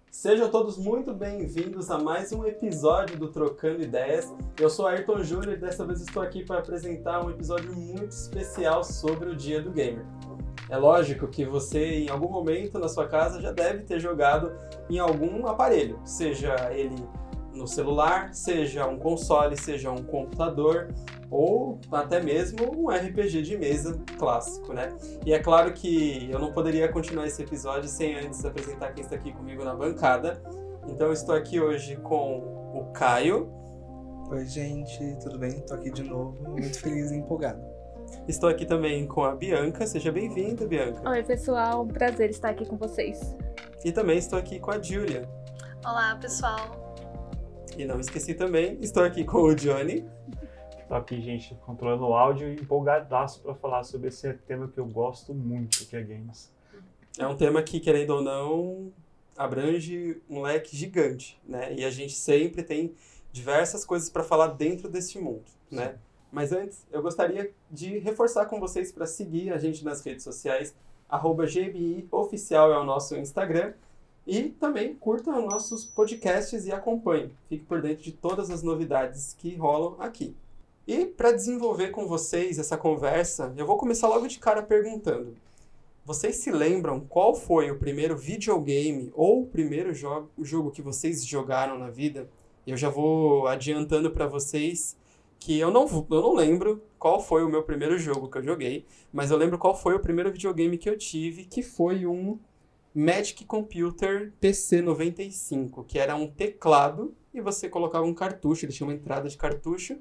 Sejam todos muito bem-vindos a mais um episódio do Trocando Ideias. Eu sou Ayrton Júnior e dessa vez estou aqui para apresentar um episódio muito especial sobre o Dia do Gamer. É lógico que você, em algum momento na sua casa, já deve ter jogado em algum aparelho, seja ele no celular, seja um console, seja um computador ou até mesmo um RPG de mesa clássico, né? E é claro que eu não poderia continuar esse episódio sem antes apresentar quem está aqui comigo na bancada. Então eu estou aqui hoje com o Caio. Oi, gente, tudo bem? Tô aqui de novo, muito feliz e empolgado. Estou aqui também com a Bianca. Seja bem-vinda, Bianca. Oi, pessoal. Um prazer estar aqui com vocês. E também estou aqui com a Júlia. Olá, pessoal. E não esqueci também, estou aqui com o Johnny. Estou aqui, gente, controlando o áudio e empolgadaço para falar sobre esse tema que eu gosto muito, que é games. É um tema que, querendo ou não, abrange um leque gigante, né? E a gente sempre tem diversas coisas para falar dentro desse mundo, né? Mas antes, eu gostaria de reforçar com vocês para seguir a gente nas redes sociais. @GBIOficial é o nosso Instagram. E também curtam nossos podcasts e acompanhem. Fique por dentro de todas as novidades que rolam aqui. E para desenvolver com vocês essa conversa, eu vou começar logo de cara perguntando. Vocês se lembram qual foi o primeiro videogame ou o primeiro jogo que vocês jogaram na vida? Eu já vou adiantando para vocês que eu não lembro qual foi o meu primeiro jogo que eu joguei, mas eu lembro qual foi o primeiro videogame que eu tive, que foi um Magic Computer PC95, que era um teclado e você colocava um cartucho, ele tinha uma entrada de cartucho,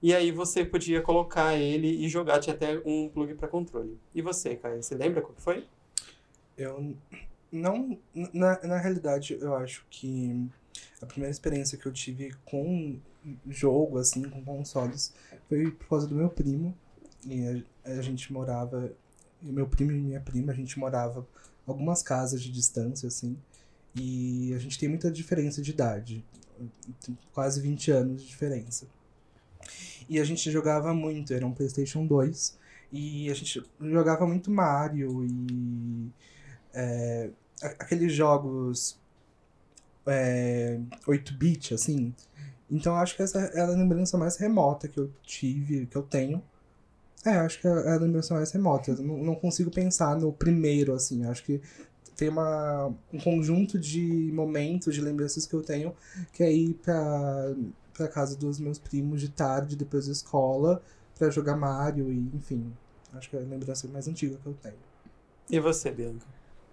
e aí você podia colocar ele e jogar, tinha até um plug para controle. E você, Caio, você lembra qual que foi? Eu não... Na realidade, eu acho que a primeira experiência que eu tive com jogo, assim, com consoles, foi por causa do meu primo. E a gente morava... Meu primo e minha prima, a gente morava algumas casas de distância, assim, e a gente tem muita diferença de idade, quase 20 anos de diferença. E a gente jogava muito, era um PlayStation 2, e a gente jogava muito Mario e aqueles jogos 8-bit, assim. Então acho que essa é a lembrança mais remota que eu tive, que eu tenho. Acho que é a lembrança mais remota. Eu não consigo pensar no primeiro, assim. Acho que tem um conjunto de momentos, de lembranças que eu tenho, que é ir pra casa dos meus primos de tarde, depois da escola, pra jogar Mario e, enfim. Acho que é a lembrança mais antiga que eu tenho. E você, Bianca?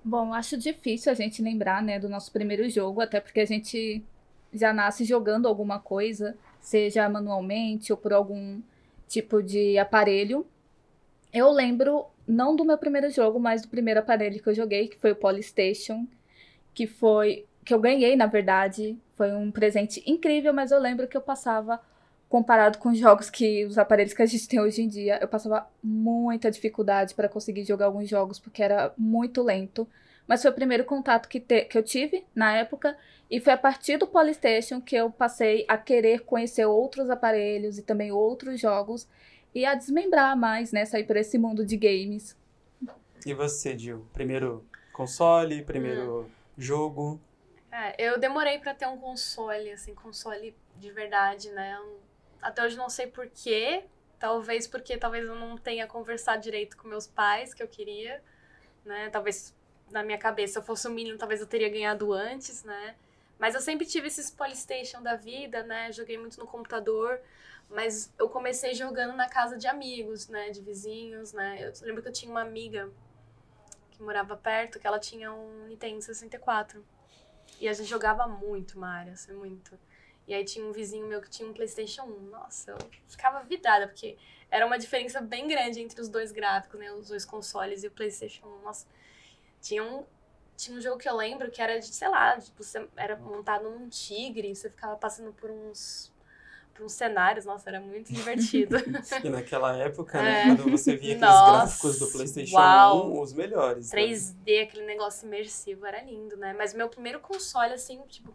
Bom, acho difícil a gente lembrar, né, do nosso primeiro jogo, até porque a gente já nasce jogando alguma coisa, seja manualmente ou por algum tipo de aparelho. Eu lembro, não do meu primeiro jogo, mas do primeiro aparelho que eu joguei, que foi o Polystation, que eu ganhei, na verdade. Foi um presente incrível, mas eu lembro que eu passava, comparado com os aparelhos que a gente tem hoje em dia, eu passava muita dificuldade para conseguir jogar alguns jogos, porque era muito lento. Mas foi o primeiro contato que eu tive na época, e foi a partir do Polystation que eu passei a querer conhecer outros aparelhos e também outros jogos, e a desmembrar mais, né, sair por esse mundo de games. E você, Gil? Primeiro console, primeiro jogo? Eu demorei pra ter um console, assim, console de verdade, né? Até hoje não sei porquê, talvez eu não tenha conversado direito com meus pais, que eu queria, né? Talvez na minha cabeça, se eu fosse um menino, talvez eu teria ganhado antes, né? Mas eu sempre tive esses Polystation da vida, né? Joguei muito no computador, mas eu comecei jogando na casa de amigos, né? De vizinhos, né? Eu lembro que eu tinha uma amiga que morava perto, que ela tinha um Nintendo 64. E a gente jogava muito Mario, assim, muito. E aí tinha um vizinho meu que tinha um PlayStation 1. Nossa, eu ficava vidrada, porque era uma diferença bem grande entre os dois gráficos, né? Os dois consoles e o PlayStation 1. Nossa, tinha um jogo que eu lembro que era de, sei lá, tipo, você era montado num tigre, você ficava passando por uns cenários, nossa, era muito divertido. E naquela época, né, quando você via aqueles Nossa, gráficos do PlayStation uau. 1, os melhores. 3D, aquele negócio imersivo, era lindo, né? Mas meu primeiro console, assim, tipo,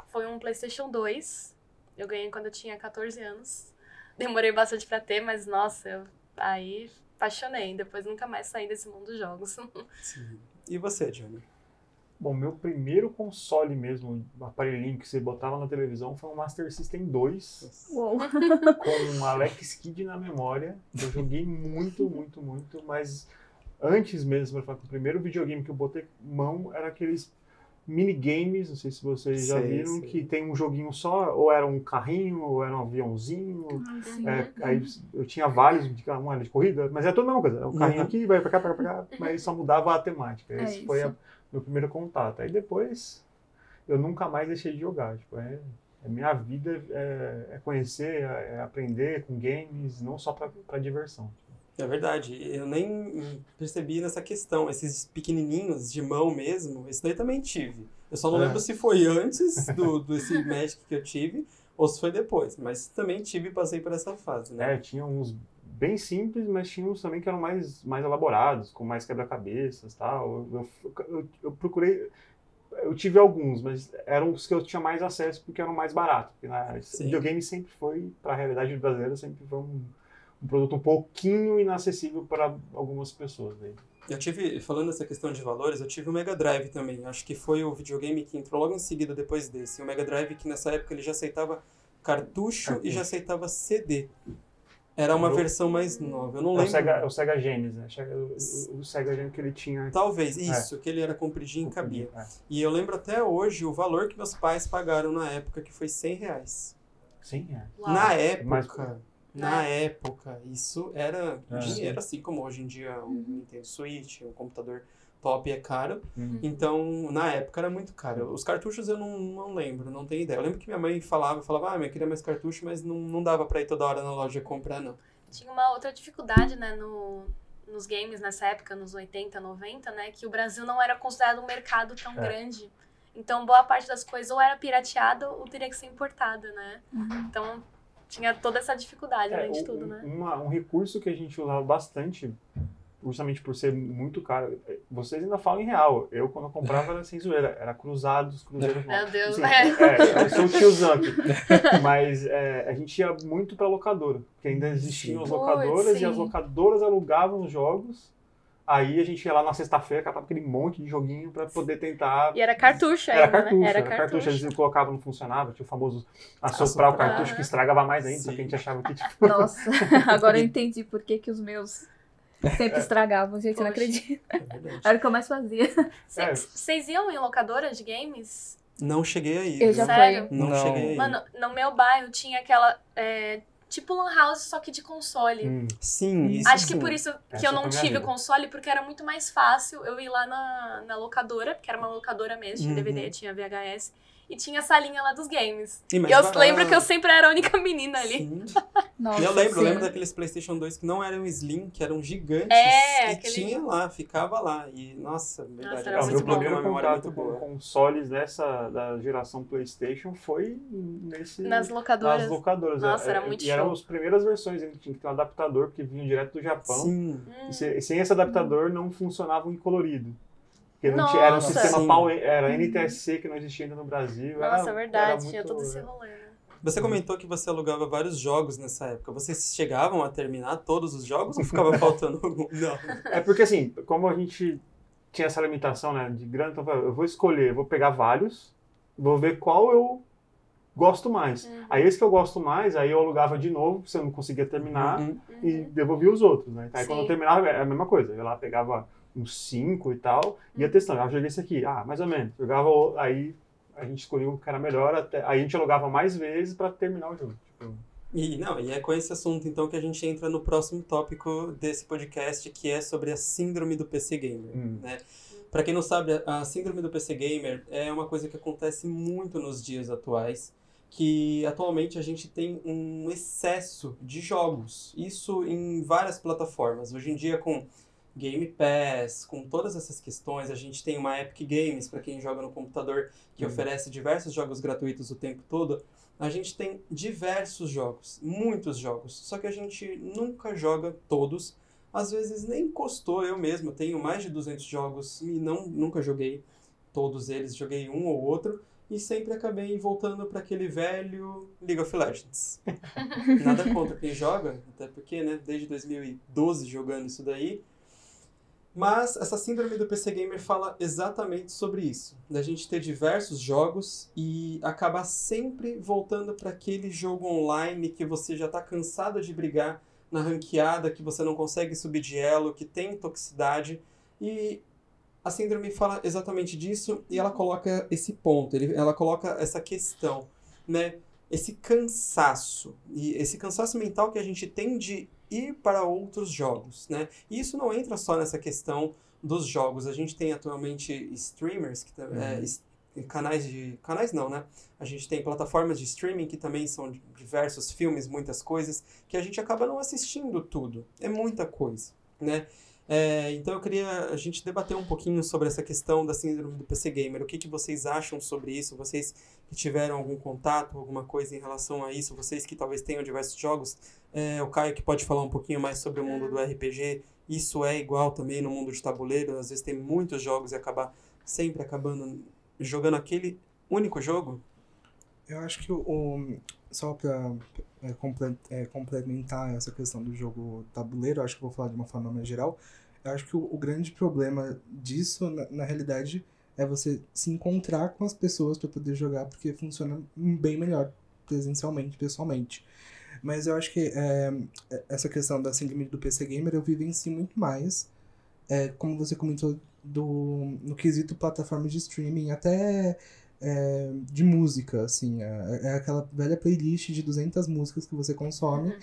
foi um PlayStation 2. Eu ganhei quando eu tinha 14 anos. Demorei bastante pra ter, mas, nossa, aí apaixonei. Depois nunca mais saí desse mundo dos jogos. Sim. E você, Johnny? Bom, meu primeiro console mesmo, um aparelhinho que você botava na televisão, foi um Master System 2, Uou. com um Alex Kidd na memória. Eu joguei muito, mas antes mesmo, pra falar que o primeiro videogame que eu botei mão era aqueles minigames, não sei se vocês já viram, que tem um joguinho só, ou era um carrinho, ou era um aviãozinho. Aí eu tinha vários, um era de corrida, mas é tudo a mesma coisa. É um carrinho aqui, vai pra cá, mas só mudava a temática. Esse foi meu primeiro contato. Aí depois eu nunca mais deixei de jogar. Tipo, minha vida é conhecer, é aprender com games, não só pra diversão. É verdade, eu nem percebi nessa questão. Esses pequenininhos de mão mesmo, esse daí também tive. Eu só não lembro se foi antes desse Magic que eu tive ou se foi depois, mas também tive e passei por essa fase, né? Tinha uns bem simples, mas tinha uns também que eram mais elaborados, com mais quebra-cabeças e tal. Eu procurei... Eu tive alguns, mas eram os que eu tinha mais acesso porque eram mais baratos. Porque videogame sempre foi, para a realidade brasileira, sempre foi um produto um pouquinho inacessível para algumas pessoas. Aí. Eu tive, falando dessa questão de valores, eu tive o Mega Drive também. Acho que foi o videogame que entrou logo em seguida depois desse. O Mega Drive que nessa época ele já aceitava cartucho e já aceitava CD. Era uma versão mais nova, eu não lembro. O Sega Genesis, né? O Sega Genesis que ele tinha... Talvez, isso, que ele era compridinho e cabia. E eu lembro até hoje o valor que meus pais pagaram na época, que foi R$100. R$100? Na época... Na época, isso era dinheiro, assim como hoje em dia um Nintendo Switch, um computador top é caro. Então, na época era muito caro. Os cartuchos eu não lembro, não tenho ideia. Eu lembro que minha mãe falava, eu queria mais cartucho, mas não dava pra ir toda hora na loja comprar, não. Tinha uma outra dificuldade, né, nos games nessa época, nos 80, 90, né, que o Brasil não era considerado um mercado tão grande. Então, boa parte das coisas ou era pirateada ou teria que ser importada, né? Então... Tinha toda essa dificuldade, além de tudo, né? Um recurso que a gente usava bastante, justamente por ser muito caro, vocês ainda falam em real. Eu, quando eu comprava, era sem zoeira. Era cruzeiros. Meu Deus, eu sou o tiozão aqui. Mas a gente ia muito pra locadora, porque ainda existiam as locadoras, e as locadoras alugavam os jogos. Aí a gente ia lá na sexta-feira, catava aquele monte de joguinho pra poder tentar... E era cartucho ainda, né? Era cartucho. Às vezes colocava, não funcionava, tinha o famoso assoprar o cartucho que estragava mais ainda, só que a gente achava que... Tipo... Nossa, agora eu entendi por que os meus sempre estragavam, gente, eu não acredito. Era o que eu mais fazia. Vocês iam em locadora de games? Não cheguei aí. Eu já Sério? Não cheguei aí. Mano, no meu bairro tinha aquela... tipo Lan House, só que de console. Sim, isso Acho sim. que por isso que eu não tive o console, porque era muito mais fácil eu ir lá na locadora, porque era uma locadora mesmo, tinha DVD, tinha VHS, e tinha a salinha lá dos games. E eu lembro que eu sempre era a única menina ali. Sim. Nossa, Eu lembro daqueles PlayStation 2 que não eram slim, que eram gigantes, e tinha lá, ficava lá. E, nossa, verdade. Era O muito meu bom. primeiro Uma memória contato muito com boa. consoles da geração PlayStation foi Nas locadoras. Nas locadoras. Nossa, era muito E eram show. as primeiras versões, ainda tinha que ter um adaptador, porque vinham direto do Japão. Sim. E sem esse adaptador não funcionava em colorido. Porque não Nossa. tinha, era um sistema Sim. Power, era NTSC que não existia ainda no Brasil. Nossa, era verdade, muito- tinha todo esse rolê, né? Você comentou que você alugava vários jogos nessa época. Vocês chegavam a terminar todos os jogos ou ficava faltando algum? Não. É porque assim, como a gente tinha essa limitação, né, de grana, então eu vou escolher, eu vou pegar vários, vou ver qual eu gosto mais. Aí esse que eu gosto mais, aí eu alugava de novo, se eu não conseguia terminar, e devolvia os outros, né? Aí quando eu Sim. terminava, era a mesma coisa. Eu ia lá, pegava uns 5 e tal, ia testando. Eu joguei esse aqui, mais ou menos. Jogava, aí a gente escolhia o que era melhor, aí a gente alugava mais vezes pra terminar o jogo. Tipo, E é com esse assunto, então, que a gente entra no próximo tópico desse podcast, que é sobre a síndrome do PC Gamer, né? Pra quem não sabe, a síndrome do PC Gamer é uma coisa que acontece muito nos dias atuais, que atualmente a gente tem um excesso de jogos. Isso em várias plataformas. Hoje em dia, com Game Pass, com todas essas questões. A gente tem uma Epic Games, para quem joga no computador, que oferece diversos jogos gratuitos o tempo todo. A gente tem diversos jogos, muitos jogos, só que a gente nunca joga todos. Às vezes nem encostou, eu mesmo tenho mais de 200 jogos e nunca joguei todos eles, joguei um ou outro. E sempre acabei voltando para aquele velho League of Legends. Nada contra quem joga, até porque, né, desde 2012 jogando isso daí. Mas essa síndrome do PC Gamer fala exatamente sobre isso. Da gente ter diversos jogos e acabar sempre voltando para aquele jogo online que você já está cansado de brigar na ranqueada, que você não consegue subir de elo, que tem toxicidade. E a síndrome fala exatamente disso e ela coloca esse ponto, ela coloca essa questão, né? Esse cansaço, e esse cansaço mental que a gente tem de ir para outros jogos, né? E isso não entra só nessa questão dos jogos. A gente tem atualmente streamers, canais não, né? A gente tem plataformas de streaming que também são diversos filmes, muitas coisas, que a gente acaba não assistindo tudo. É muita coisa, né? Então eu queria a gente debater um pouquinho sobre essa questão da síndrome do PC Gamer. O que vocês acham sobre isso? Vocês que tiveram algum contato, alguma coisa em relação a isso? Vocês que talvez tenham diversos jogos? O Caio que pode falar um pouquinho mais sobre o mundo do RPG. Isso é igual também no mundo de tabuleiro. Às vezes tem muitos jogos e sempre acabando jogando aquele único jogo. Eu acho que só para complementar essa questão do jogo tabuleiro, acho que eu vou falar de uma forma mais geral. Eu acho que o grande problema disso, na realidade, é você se encontrar com as pessoas para poder jogar, porque funciona bem melhor presencialmente, pessoalmente. Mas eu acho que essa questão da síndrome do PC Gamer eu vivencio muito mais, como você comentou, no quesito plataforma de streaming, até de música, assim. É aquela velha playlist de 200 músicas que você consome.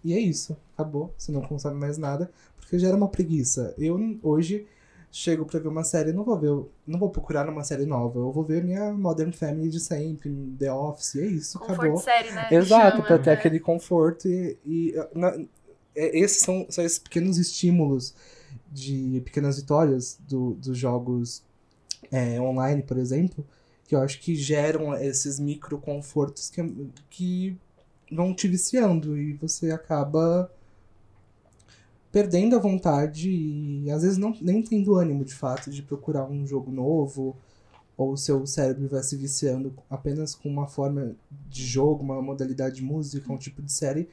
E é isso, acabou. Você não consome mais nada, porque gera uma preguiça. Eu, hoje, chego pra ver uma série, não vou procurar uma série nova. Eu vou ver minha Modern Family de sempre, The Office, e é isso, Conforto acabou. série, né? Exato, pra ter aquele conforto. Esses são esses pequenos estímulos de pequenas vitórias dos jogos online, por exemplo, que eu acho que geram esses micro confortos que vão te viciando e você acaba perdendo a vontade e às vezes nem tendo ânimo de fato de procurar um jogo novo, ou o seu cérebro vai se viciando apenas com uma forma de jogo, uma modalidade de música, um tipo de série,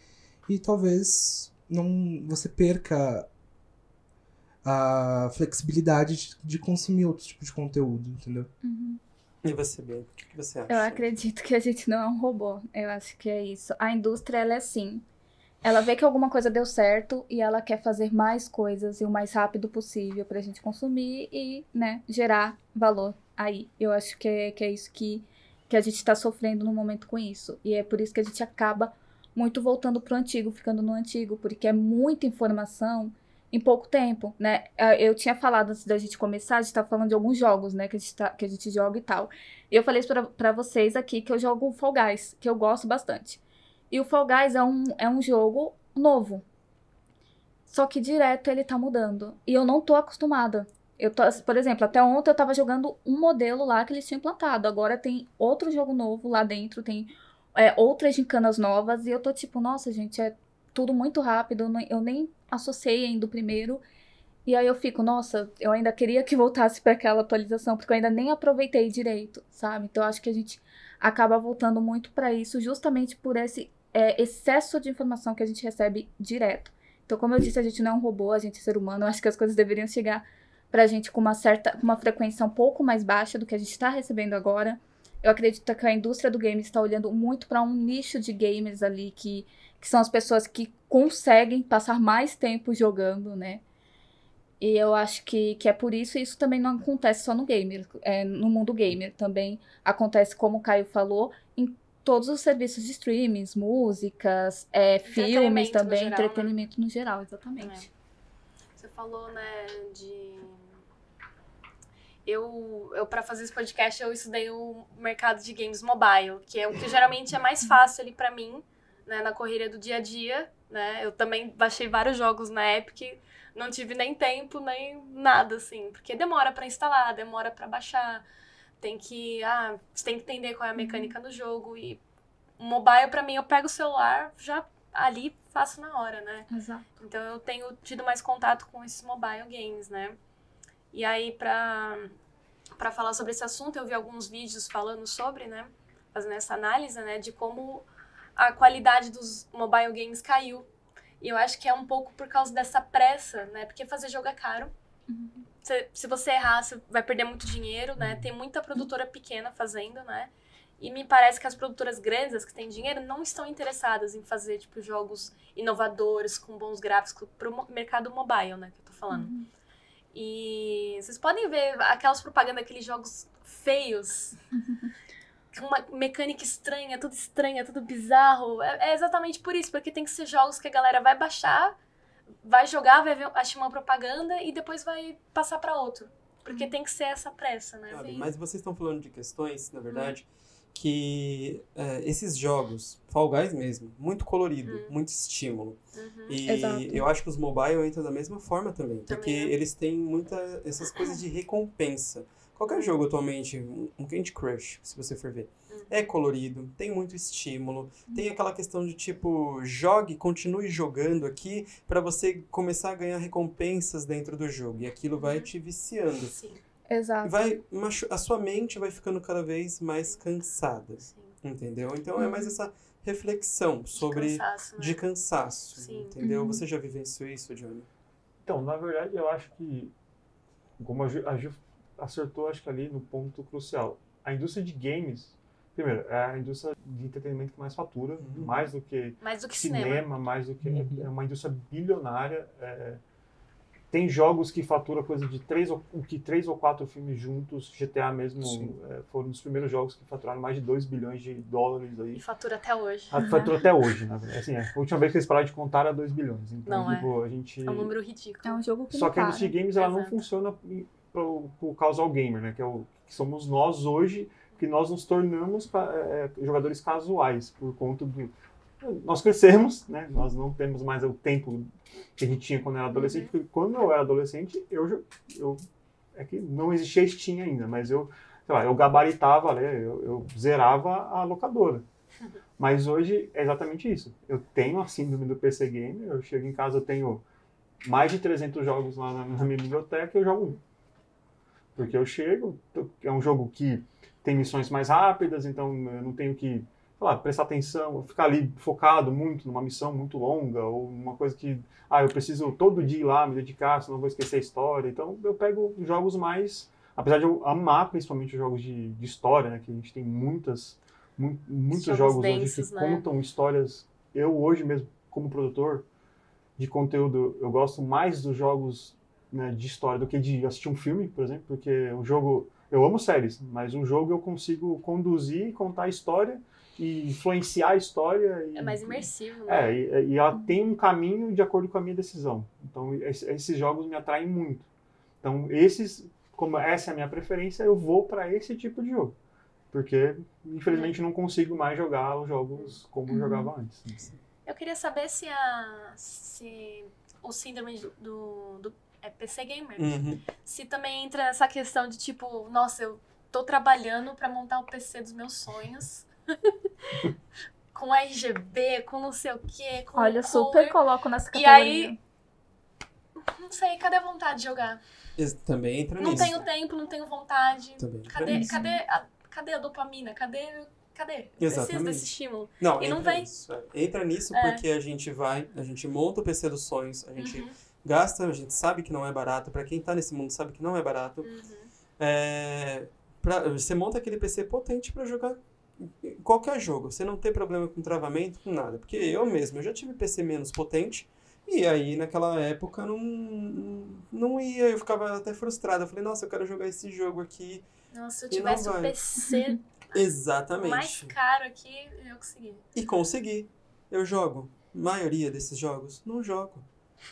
e talvez você perca a flexibilidade de consumir outro tipo de conteúdo, entendeu? E você, Bia, o que você acha? Eu acredito que a gente não é um robô. Eu acho que é isso. A indústria, ela é assim. Ela vê que alguma coisa deu certo e ela quer fazer mais coisas e o mais rápido possível pra gente consumir e, né, gerar valor aí. Eu acho que é isso que a gente tá sofrendo no momento com isso. E é por isso que a gente acaba muito voltando pro antigo, ficando no antigo, porque é muita informação em pouco tempo, né? Eu tinha falado antes da gente começar, a gente tá falando de alguns jogos, né, que a gente joga e tal. E eu falei isso pra vocês aqui que eu jogo Fall Guys, que eu gosto bastante. E o Fall Guys é um jogo novo. Só que direto ele tá mudando. E eu não tô acostumada. Por exemplo, até ontem eu tava jogando um modelo lá que eles tinham implantado. Agora tem outro jogo novo lá dentro, tem outras gincanas novas. E eu tô tipo, nossa, gente, é tudo muito rápido. Eu nem associei ainda o primeiro. E aí eu fico, nossa, eu ainda queria que voltasse pra aquela atualização, porque eu ainda nem aproveitei direito, sabe? Então eu acho que a gente acaba voltando muito pra isso, justamente por esse excesso de informação que a gente recebe direto. Então, como eu disse, a gente não é um robô, a gente é ser humano. Eu acho que as coisas deveriam chegar pra gente com uma frequência um pouco mais baixa do que a gente tá recebendo agora. Eu acredito que a indústria do game está olhando muito para um nicho de gamers ali, que são as pessoas que conseguem passar mais tempo jogando, né? E eu acho que é por isso, e isso também não acontece só no gamer, no mundo gamer. Também acontece, como o Caio falou, em todos os serviços de streamings, músicas, filmes também, geral, entretenimento no geral, exatamente. Você falou, né, Eu, para fazer esse podcast, eu estudei o mercado de games mobile, que é o que geralmente é mais fácil ali pra mim, né, na correria do dia a dia, né? Eu também baixei vários jogos na Epic, não tive nem tempo, nem nada, assim, porque demora pra instalar, demora pra baixar, você tem que entender qual é a mecânica do jogo, e o mobile, pra mim, eu pego o celular, já ali faço na hora, né? Exato. Então eu tenho tido mais contato com esses mobile games, né? E aí, pra falar sobre esse assunto, eu vi alguns vídeos falando sobre, né? Fazendo essa análise, né? De como a qualidade dos mobile games caiu. E eu acho que é um pouco por causa dessa pressa, né? Porque fazer jogo é caro. Se você errar, você vai perder muito dinheiro, né? Tem muita produtora pequena fazendo, né? E me parece que as produtoras grandes, as que têm dinheiro, não estão interessadas em fazer, tipo, jogos inovadores, com bons gráficos, pro mercado mobile, né? Que eu tô falando. E vocês podem ver aquelas propagandas, aqueles jogos feios, com uma mecânica estranha, tudo bizarro. É exatamente por isso, porque tem que ser jogos que a galera vai baixar, vai jogar, vai ver, achar uma propaganda e depois vai passar pra outro. Porque tem que ser essa pressa, né? Sabe, mas vocês estão falando de questões, na verdade, que esses jogos, Fall Guys mesmo, muito colorido, muito estímulo. E Exato. eu acho que os mobile entram da mesma forma também, porque Também, eles têm essas coisas de recompensa. Qualquer jogo atualmente, um Candy Crush, se você for ver, é colorido, tem muito estímulo, tem aquela questão de tipo, continue jogando aqui pra você começar a ganhar recompensas dentro do jogo, e aquilo vai te viciando. Sim, Exato. A sua mente vai ficando cada vez mais cansada, sim. entendeu? Então é mais essa reflexão sobre Cansaço, né? de cansaço, Sim. entendeu? Você já vivenciou isso, Johnny? Então, na verdade, eu acho que, como a Ju acertou, acho que ali no ponto crucial, a indústria de games, primeiro, é a indústria de entretenimento que mais fatura, mais do que Mais do que cinema. mais do que... É uma indústria bilionária. Tem jogos que faturam coisa de 3 ou 4 filmes juntos. GTA mesmo foram os primeiros jogos que faturaram mais de 2 bilhões de dólares aí. E fatura até hoje. Fatura até hoje, né? Assim, a última vez que eles pararam de contar era 2 bilhões. Então, Não, tipo, a gente... É um número ridículo. É um jogo que Só não que a para. indústria de games, ela não Exato. funciona por casual gamer, né? Que somos nós hoje, que nós nos tornamos jogadores casuais, por conta do... Nós crescemos, né? Nós não temos mais o tempo que a gente tinha quando era adolescente, porque quando eu era adolescente, é que não existia Steam ainda, mas sei lá, eu gabaritava, né? Eu zerava a locadora. Mas hoje é exatamente isso. Eu tenho a síndrome do PC Gamer, eu chego em casa, eu tenho mais de 300 jogos lá na minha biblioteca e eu jogo um. Porque eu chego, é um jogo que tem missões mais rápidas, então eu não tenho que, sei lá, prestar atenção, ficar ali focado muito numa missão muito longa, ou uma coisa que, eu preciso todo dia ir lá me dedicar, senão eu vou esquecer a história. Então eu pego jogos mais, apesar de eu amar principalmente os jogos de história, né, que a gente tem muitos jogos densos, hoje que né? contam histórias. Eu hoje mesmo, como produtor de conteúdo, eu gosto mais dos jogos, né, de história do que de assistir um filme, por exemplo, porque o jogo, eu amo séries, mas um jogo eu consigo conduzir, contar a história e influenciar a história. É mais imersivo, né? E ela tem um caminho de acordo com a minha decisão. Então, esses jogos me atraem muito. Então, como essa é a minha preferência, eu vou para esse tipo de jogo. Porque, infelizmente, não consigo mais jogar os jogos como eu jogava antes. Eu queria saber se o síndrome do PC Gamer, se também entra nessa questão de tipo, nossa, eu tô trabalhando pra montar o PC dos meus sonhos. Com RGB, com não sei o que, com Olha, color. super coloco nessa E categoria. aí, não sei, cadê a vontade de jogar? Também entra Não nisso. tenho tempo, não tenho vontade. Também entra Cadê, nisso. cadê a dopamina? Cadê? Preciso Exatamente. desse estímulo. Não, E não entra vem. nisso. Entra nisso porque a gente monta o PC dos sonhos, a gente gasta, a gente sabe que não é barato, pra quem tá nesse mundo sabe que não é barato. Você monta aquele PC potente pra jogar qualquer jogo, você não tem problema com travamento, com nada. Porque eu já tive PC menos potente, e aí naquela época não ia, eu ficava até frustrado. Eu falei, nossa, eu quero jogar esse jogo aqui. Nossa, se eu E não tivesse um vai. PC Exatamente. mais caro aqui, eu consegui. E consegui. Eu jogo. Maioria desses jogos, não jogo.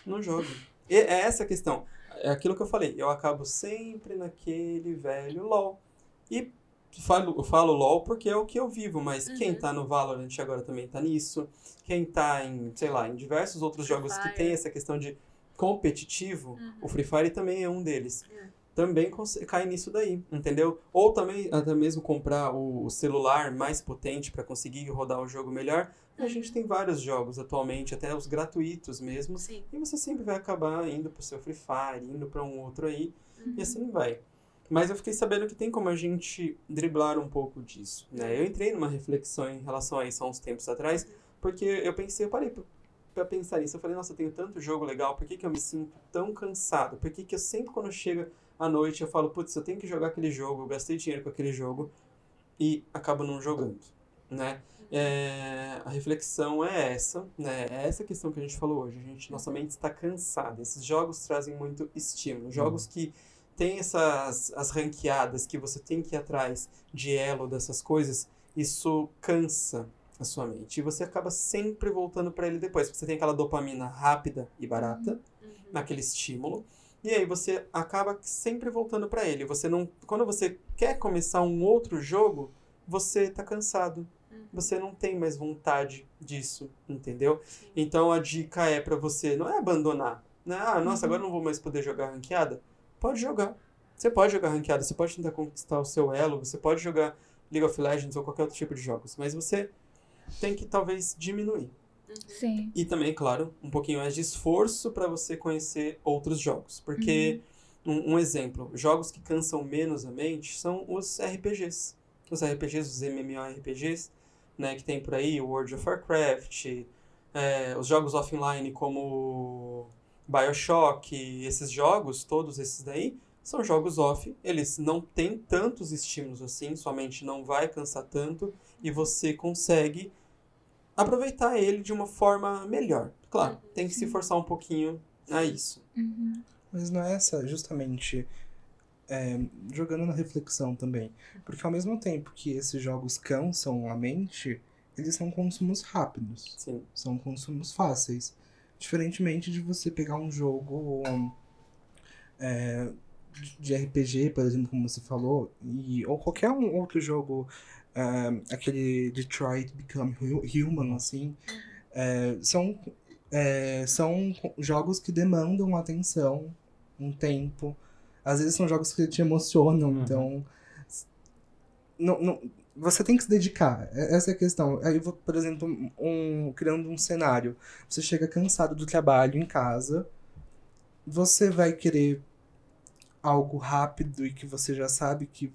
Não jogo. E é essa a questão. É aquilo que eu falei. Eu acabo sempre naquele velho LOL. E eu falo LoL porque é o que eu vivo, mas quem tá no Valorant agora também tá nisso. Quem tá em, sei lá, em diversos outros Free jogos que Fire. tem essa questão de competitivo, o Free Fire também é um deles. Também cai nisso daí, entendeu? Ou também, até mesmo comprar o celular mais potente para conseguir rodar o jogo melhor. A gente tem vários jogos atualmente, até os gratuitos mesmo. Sim. E você sempre vai acabar indo pro seu Free Fire, indo para um outro aí, e assim vai. Mas eu fiquei sabendo que tem como a gente driblar um pouco disso, né? Eu entrei numa reflexão em relação a isso há uns tempos atrás, porque eu parei pra pensar nisso. Eu falei, nossa, eu tenho tanto jogo legal, por que que eu me sinto tão cansado? Por que que eu sempre, quando chega à noite, eu falo, putz, eu tenho que jogar aquele jogo, eu gastei dinheiro com aquele jogo, e acabo não jogando, né? A reflexão é essa, né? É essa questão que a gente falou hoje. Nossa mente está cansada. Esses jogos trazem muito estímulo. Jogos que tem as ranqueadas que você tem que ir atrás de elo dessas coisas, isso cansa a sua mente. E você acaba sempre voltando para ele depois, porque você tem aquela dopamina rápida e barata, naquele estímulo, e aí você acaba sempre voltando para ele. Você não, quando você quer começar um outro jogo, você tá cansado. Você não tem mais vontade disso, entendeu? Então a dica é para você, não é abandonar, né? Ah, nossa, agora eu não vou mais poder jogar ranqueada. Pode jogar. Você pode jogar ranqueada, você pode tentar conquistar o seu elo, você pode jogar League of Legends ou qualquer outro tipo de jogos, mas você tem que talvez diminuir. Sim. E também, claro, um pouquinho mais de esforço para você conhecer outros jogos. Porque, um exemplo, jogos que cansam menos a mente são os RPGs. Os RPGs, os MMORPGs, né, que tem por aí, o World of Warcraft, os jogos offline como BioShock, esses jogos, todos esses daí, são jogos off, eles não têm tantos estímulos assim, sua mente não vai cansar tanto e você consegue aproveitar ele de uma forma melhor. Claro, tem que se forçar um pouquinho a isso. Mas não é essa, justamente, jogando na reflexão também. Porque ao mesmo tempo que esses jogos cansam a mente, eles são consumos rápidos. Sim. São consumos fáceis. Diferentemente de você pegar um jogo de RPG, por exemplo, como você falou, ou qualquer um outro jogo, aquele Detroit Become Human, assim, são jogos que demandam atenção, um tempo. Às vezes são jogos que te emocionam, então você tem que se dedicar. Essa é a questão. Aí, por exemplo, criando um cenário. Você chega cansado do trabalho em casa, você vai querer algo rápido e que você já sabe que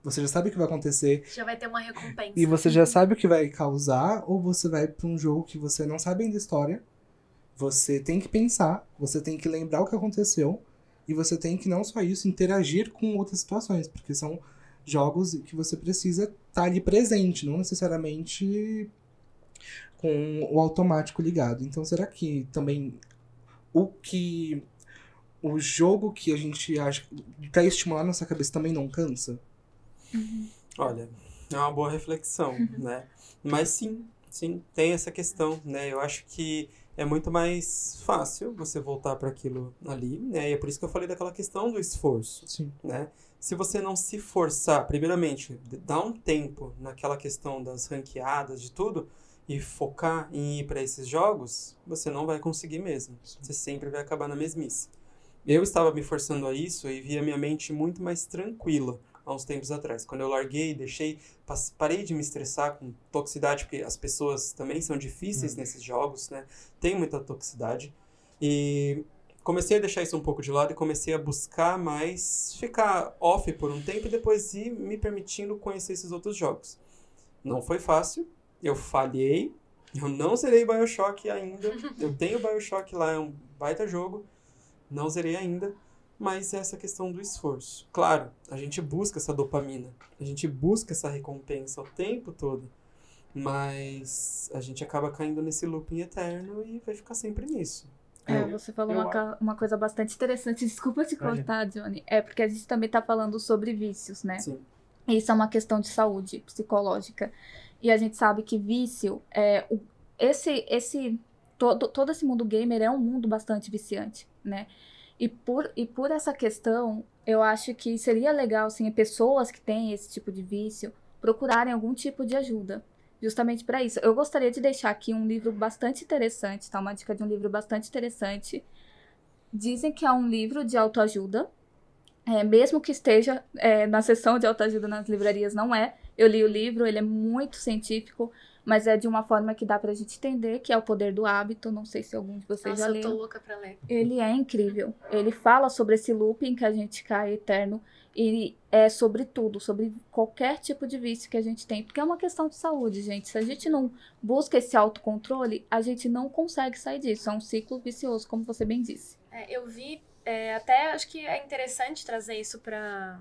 vai acontecer. Já vai ter uma recompensa. E você já sabe o que vai causar, ou você vai pra um jogo que você não sabe ainda a história. Você tem que pensar, você tem que lembrar o que aconteceu, e você tem que, não só isso, interagir com outras situações, porque são jogos que você precisa estar ali presente, não necessariamente com o automático ligado. Então, será que também o jogo que a gente acha pra estimular nossa cabeça também não cansa? Olha, é uma boa reflexão, né? Mas sim, tem essa questão, né? Eu acho que é muito mais fácil você voltar para aquilo ali, né? E é por isso que eu falei daquela questão do esforço, Sim. né? Se você não se forçar, primeiramente, dá um tempo naquela questão das ranqueadas, de tudo, e focar em ir para esses jogos, você não vai conseguir mesmo. Você sempre vai acabar na mesmice. Eu estava me forçando a isso e via minha mente muito mais tranquila há uns tempos atrás. Quando eu larguei, parei de me estressar com toxicidade, porque as pessoas também são difíceis nesses jogos, né? Tem muita toxicidade. E comecei a deixar isso um pouco de lado e comecei a buscar mais, ficar off por um tempo e depois ir me permitindo conhecer esses outros jogos. Não foi fácil, eu falhei, eu não zerei BioShock ainda, eu tenho BioShock lá, é um baita jogo, não zerei ainda, mas é essa questão do esforço. Claro, a gente busca essa dopamina, a gente busca essa recompensa o tempo todo, mas a gente acaba caindo nesse looping eterno e vai ficar sempre nisso. Você falou uma coisa bastante interessante, desculpa te cortar, Johnny, porque a gente também tá falando sobre vícios, né? Sim. Isso é uma questão de saúde psicológica. E a gente sabe que vício, todo esse mundo gamer é um mundo bastante viciante, né? E por essa questão, Eu acho que seria legal, assim, pessoas que têm esse tipo de vício procurarem algum tipo de ajuda, justamente para isso. Eu gostaria de deixar aqui um livro bastante interessante, tá? Uma dica de um livro bastante interessante. Dizem que é um livro de autoajuda, mesmo que esteja na seção de autoajuda nas livrarias, não é. Eu li o livro, ele é muito científico, mas é de uma forma que dá pra gente entender, que é O Poder do Hábito. Não sei se algum de vocês já Nossa, eu leram. tô louca pra ler. Ele é incrível. Ele fala sobre esse looping que a gente cai eterno e é sobre tudo, sobre qualquer tipo de vício que a gente tem, porque é uma questão de saúde, gente. Se a gente não busca esse autocontrole, a gente não consegue sair disso. É um ciclo vicioso, como você bem disse. Eu vi, até acho que é interessante trazer isso para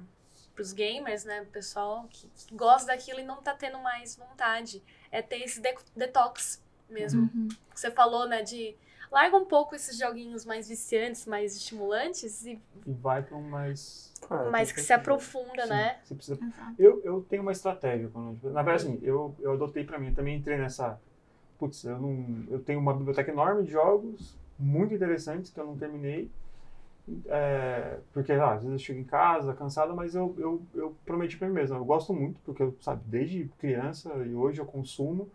os gamers, né, o pessoal que gosta daquilo e não tá tendo mais vontade. É ter esse detox mesmo. Você falou, né, de larga um pouco esses joguinhos mais viciantes, mais estimulantes e vai para um mais... mais que se aprofunda, Sim, né? Você precisa... Eu tenho uma estratégia. Na verdade, assim, eu adotei para mim, eu também entrei nessa... Putz, eu tenho uma biblioteca enorme de jogos, muito interessantes, que eu não terminei. Porque às vezes eu chego em casa cansado, mas eu prometi para mim mesmo. Eu gosto muito, porque eu, sabe, desde criança e hoje eu consumo.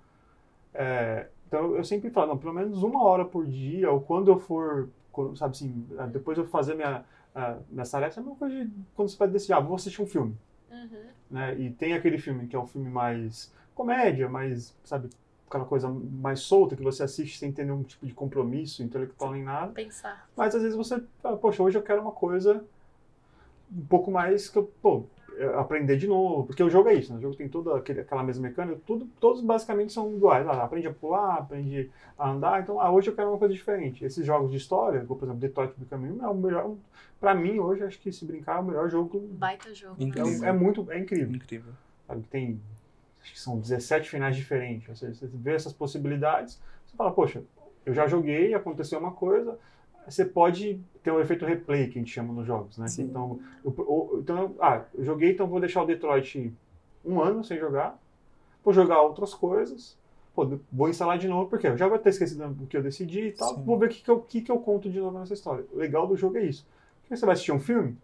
Então eu sempre falo, não, pelo menos 1 hora por dia, ou quando eu for, sabe assim, depois eu fazer minhas tarefas, é uma coisa de quando você vai decidir, vou assistir um filme. Né? E tem aquele filme que é um filme mais comédia, mais, sabe, aquela coisa mais solta que você assiste sem ter nenhum tipo de compromisso intelectual nem nada. Pensar. Mas às vezes você fala, poxa, hoje eu quero uma coisa um pouco mais que aprender de novo, porque o jogo é isso, né? O jogo tem toda aquela mesma mecânica, todos basicamente são iguais. Aprende a pular, aprende a andar, então hoje eu quero uma coisa diferente. Esses jogos de história, por exemplo, Detroit Become Human, é o melhor, pra mim hoje, acho que se brincar é o melhor jogo. Baita jogo. Incrível. É incrível. Incrível. Sabe, tem, acho que são 17 finais diferentes, ou seja, você vê essas possibilidades, você fala, poxa, eu já joguei, aconteceu uma coisa, você pode ter um efeito replay, que a gente chama nos jogos, né? Sim. Então, eu joguei, então vou deixar o Detroit 1 ano sem jogar, vou jogar outras coisas, vou instalar de novo, porque eu já vou ter esquecido o que eu decidi e tal, vou ver o que eu conto de novo nessa história. O legal do jogo é isso. Porque você vai assistir um filme,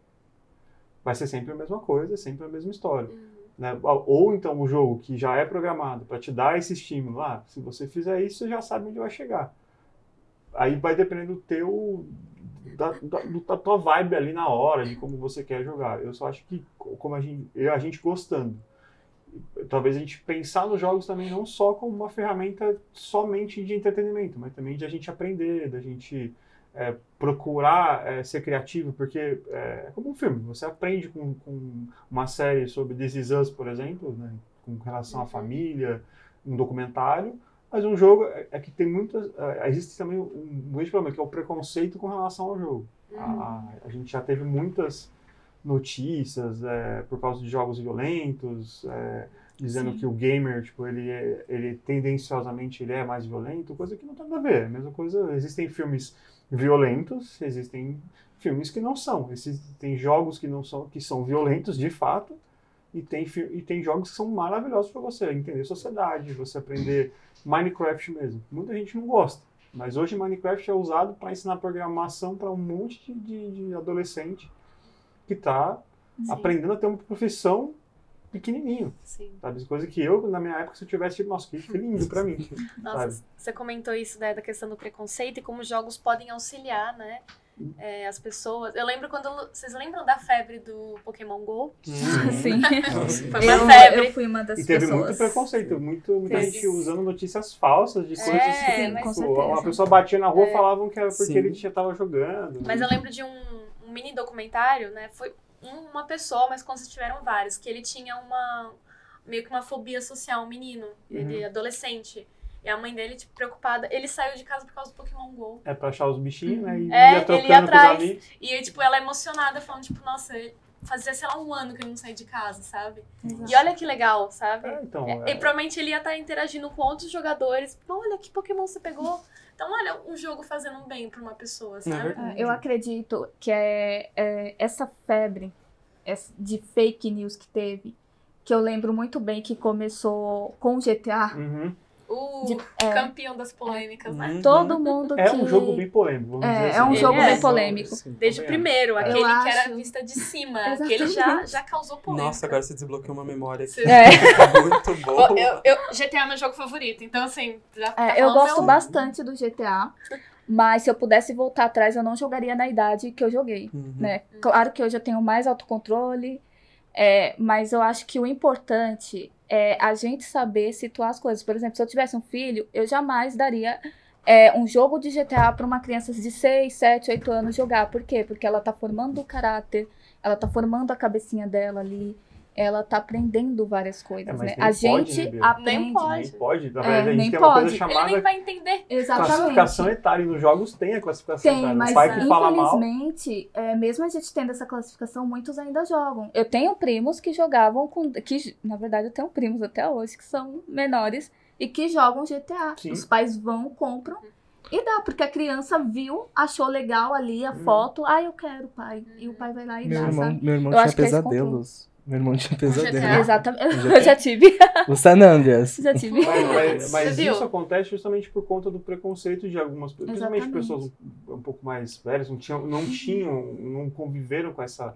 vai ser sempre a mesma coisa, sempre a mesma história. Né? Ou então o jogo que já é programado para te dar esse estímulo, se você fizer isso, você já sabe onde vai chegar. Aí vai depender da tua vibe ali na hora, de como você quer jogar. Eu só acho que como a gente gostando, talvez a gente pensar nos jogos também não só como uma ferramenta somente de entretenimento, mas também de a gente aprender, da gente procurar ser criativo, porque é como um filme. Você aprende com uma série sobre This Is Us, por exemplo, né, com relação à família, um documentário. Mas um jogo que tem muitas... existe também um grande problema, que é o preconceito com relação ao jogo. A gente já teve muitas notícias por causa de jogos violentos, dizendo que o gamer, tipo, ele tendenciosamente ele é mais violento, coisa que não tem nada a ver. É a mesma coisa, existem filmes violentos, existem filmes que não são. Tem jogos que são violentos de fato, e tem jogos que são maravilhosos para você entender sociedade, você aprender Minecraft mesmo. Muita gente não gosta, mas hoje Minecraft é usado para ensinar programação para um monte de adolescente que está aprendendo a ter uma profissão pequenininho. Sim. Sabe? Coisa que eu, na minha época, se eu tivesse tipo, nossa, que lindo para mim. Nossa, sabe? Você comentou isso, né, da questão do preconceito e como os jogos podem auxiliar, né? As pessoas. Eu lembro vocês lembram da febre do Pokémon GO? Sim. Foi uma febre. Eu fui uma das E teve pessoas. muito preconceito, muita gente usando notícias falsas de coisas que com tipo, certeza. uma pessoa batia na rua falavam que era porque ele já estava jogando. Mas eu lembro de um mini documentário, né? Foi uma pessoa, mas quando tiveram vários, que ele tinha meio que uma fobia social, um menino, ele adolescente. E a mãe dele, tipo, preocupada, ele saiu de casa por causa do Pokémon GO. Pra achar os bichinhos, né? E ia trocando ele ia atrás. com os amigos. E, tipo, ela emocionada, falando, tipo, nossa, fazia, sei lá, 1 ano que ele não saía de casa, sabe? Exato. E olha que legal, sabe? E provavelmente ele ia estar interagindo com outros jogadores. Olha, que Pokémon você pegou? Então, olha, um jogo fazendo um bem pra uma pessoa, sabe? Eu acredito que essa febre de fake news que teve, que eu lembro muito bem que começou com o GTA. Campeão das polêmicas, né? Todo mundo É um jogo bem polêmico, vamos dizer assim. É um jogo Ele bem é. polêmico. Desde o primeiro, aquele que era acho- vista de cima. Exatamente. Aquele já causou polêmica. Nossa, agora você desbloqueou uma memória aqui. É. Muito boa. GTA é meu jogo favorito, então assim, já tá Eu falando gosto meu- bastante do GTA, mas se eu pudesse voltar atrás, eu não jogaria na idade que eu joguei, né? Claro que hoje eu tenho mais autocontrole, mas eu acho que o importante é a gente saber situar as coisas. Por exemplo, se eu tivesse um filho, eu jamais daria um jogo de GTA para uma criança de 6, 7, 8 anos jogar. Por quê? Porque ela tá formando o caráter, ela tá formando a cabecinha dela ali, ela tá aprendendo várias coisas, mas né? nem A pode, gente né, Bia? aprende. Nem pode. Nem pode. Na verdade, a nem gente tem uma pode. coisa Ele nem chamada vai entender. Exatamente. classificação etária. E nos jogos tem a classificação Tem, etária. mas O pai que fala mal. infelizmente, mesmo a gente tendo essa classificação, muitos ainda jogam. Eu tenho primos que jogavam na verdade, eu tenho primos até hoje que são menores e que jogam GTA. Sim. Os pais vão, compram e dá, porque a criança viu, achou legal ali a foto. Eu quero, pai. E o pai vai lá e dá, sabe? Meu irmão Eu tinha acho que é esse pesadelos. Meu irmão tinha pesadelos. GTA. Exatamente. Eu já tive. O San Andreas. Já tive. Mas Você viu? isso acontece justamente por conta do preconceito de algumas pessoas, principalmente Exatamente. pessoas um pouco mais velhas, não conviveram com essa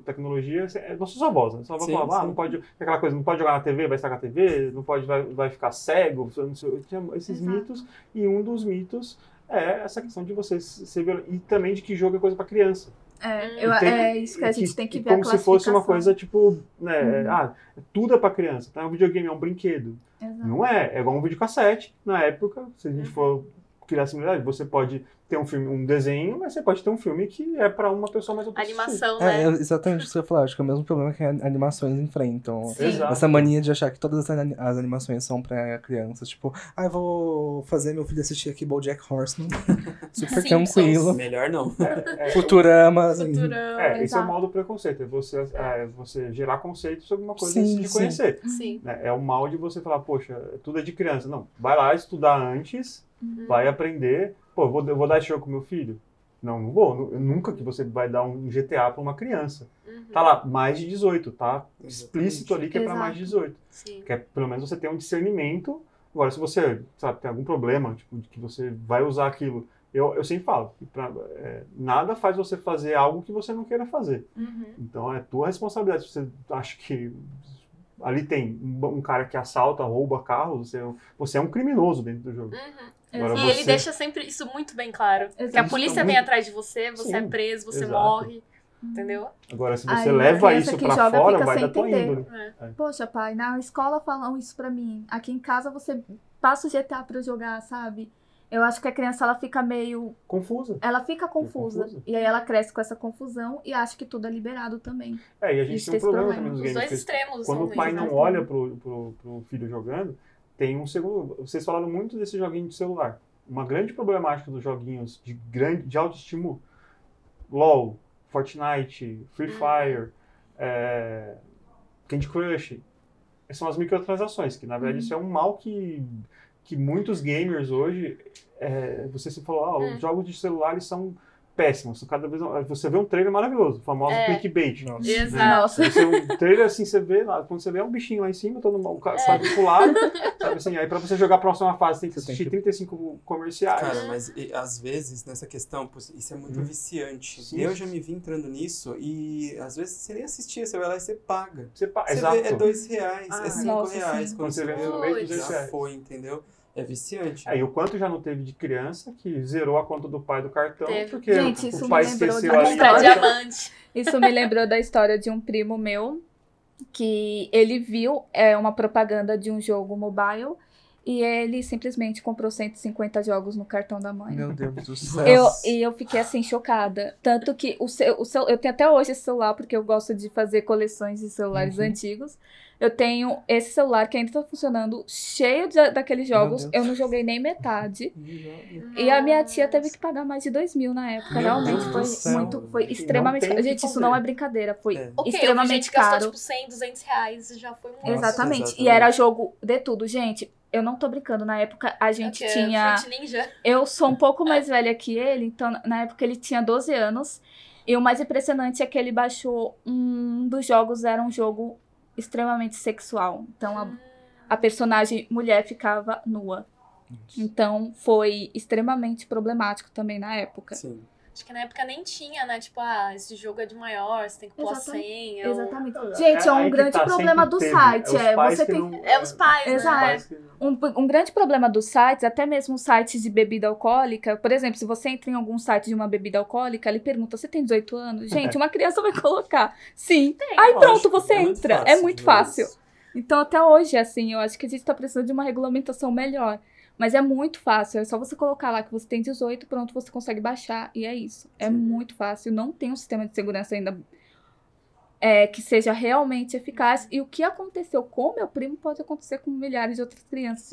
tecnologia. Nossos avós, né? Nossos avós Sim, falavam, sim. não pode, aquela coisa, não pode jogar na TV, vai estragar a TV, não pode, vai ficar cego, não sei, tinha esses Exato. mitos, e um dos mitos é essa questão de você ser violento, e também de que jogo é coisa para criança. É isso que a gente tem que ver a como se fosse uma classificação. coisa tipo, né, tudo é para criança, tá? Um videogame é um brinquedo. Exato. Não é igual um videocassete. Na época, se a gente for criar similaridade, você pode ter um filme, um desenho, mas você pode ter um filme que é para uma pessoa mais outra. Animação, né? Exatamente isso que eu ia falar. Acho que é o mesmo problema que as animações enfrentam. Sim. Exato. Essa mania de achar que todas as animações são pra crianças. Tipo, eu vou fazer meu filho assistir aqui BoJack Horseman. Super Simpsons. tranquilo. Melhor não. Futurama. Assim. Futurama. Esse é o Exato. mal do preconceito. É você gerar conceito sobre uma coisa Sim, antes de sim. conhecer. Sim. Né? É o mal de você falar, poxa, tudo é de criança. Não, vai lá estudar antes, vai aprender. Pô, eu vou dar esse jogo pro meu filho? Não vou. Nunca que você vai dar um GTA pra uma criança. Tá lá, mais de 18, tá? Explícito ali que é pra mais de 18. Sim. Que é, pelo menos você tem um discernimento. Agora, se você, sabe, tem algum problema, tipo, de que você vai usar aquilo, eu sempre falo, que nada faz você fazer algo que você não queira fazer. Então, é tua responsabilidade. Se você acha que ali tem um cara que assalta, rouba carros, você é um criminoso dentro do jogo. Agora, E ele deixa sempre isso muito bem claro. Que a polícia vem atrás de você, você Sim, é preso, você exato. morre. Entendeu? Agora, se Aí você a leva criança isso que pra joga fora, fica vai sem da tua entender. índole. Poxa, pai, na escola falam isso pra mim. Aqui em casa você passa o GTA pra eu jogar, sabe? Eu acho que a criança, ela fica meio... Confusa. Ela fica confusa. confusa. E aí ela cresce com essa confusão e acha que tudo é liberado também. E a gente Isso tem um tem esse problema problema. também nos Os games. dois porque extremos Quando são o pai ruins, não né? olha pro filho jogando, tem um segundo... Vocês falaram muito desse joguinho de celular. Uma grande problemática dos joguinhos de alto estímulo, LoL, Fortnite, Free Fire, Candy Crush, são as microtransações, que na verdade isso é um mal que muitos gamers hoje, você se falou, os jogos de celulares são péssimos, cada vez você vê um trailer maravilhoso, o famoso clickbait. Nossa. Exato. Nossa. Você, um trailer assim, você vê lá, quando você vê um bichinho lá em cima, todo mundo sabe pro lado, sabe assim, aí pra você jogar a próxima fase tem que Você tem assistir que- 35 comerciais. Cara, mas às vezes nessa questão, isso é muito viciante. Sim. Eu já me vi entrando nisso e às vezes você nem assistia, você vai lá e você paga. Você Você vê, é exato. R$2, Ah, é R$5. nossa, Quando sim. Quando você você vê vê no o mês, Putz. R$2. já foi, entendeu? É viciante. E o quanto já não teve de criança que zerou a conta do pai do cartão, Teve. porque Gente, isso o me pai lembrou esqueceu de uma ali. história. Diamante. Isso me lembrou da história de um primo meu, que ele viu uma propaganda de um jogo mobile e ele simplesmente comprou 150 jogos no cartão da mãe. Meu Deus do céu. Eu fiquei assim, chocada. Tanto que eu tenho até hoje esse celular, porque eu gosto de fazer coleções de celulares antigos. Eu tenho esse celular que ainda tá funcionando, cheio daqueles jogos. Deus. Eu não joguei nem metade. E a minha tia teve que pagar mais de 2.000 na época. Meu Realmente Deus foi do céu. muito, foi Não extremamente tem o caro. que Gente, isso fazer. não é brincadeira. Foi É. Ok, eu vi extremamente gente que gastou caro. tipo 100, 200 reais e já foi muito. Nossa, Exatamente. exatamente. E era jogo de tudo. Gente, eu não tô brincando. Na época a gente Porque tinha. Fruit Ninja. Eu sou um pouco mais velha que ele, então na época ele tinha 12 anos. E o mais impressionante é que ele baixou um dos jogos, era um jogo extremamente sexual. Então a personagem mulher ficava nua. Então, foi extremamente problemático também na época. Sim. Acho que na época nem tinha, né? Tipo, esse jogo é de maior, você tem que pôr a senha. Exatamente. Gente, é um grande problema do site. Você tem... É os pais, Exato. né? Um grande problema dos sites, até mesmo sites de bebida alcoólica, por exemplo, se você entra em algum site de uma bebida alcoólica, ele pergunta, você tem 18 anos? Gente, uma criança vai colocar. Sim. Aí pronto, você entra. É muito fácil. Então, até hoje, assim, eu acho que a gente está precisando de uma regulamentação melhor. Mas é muito fácil, é só você colocar lá que você tem 18, pronto, você consegue baixar, e é isso. É muito fácil, não tem um sistema de segurança ainda que seja realmente eficaz. E o que aconteceu com meu primo pode acontecer com milhares de outras crianças,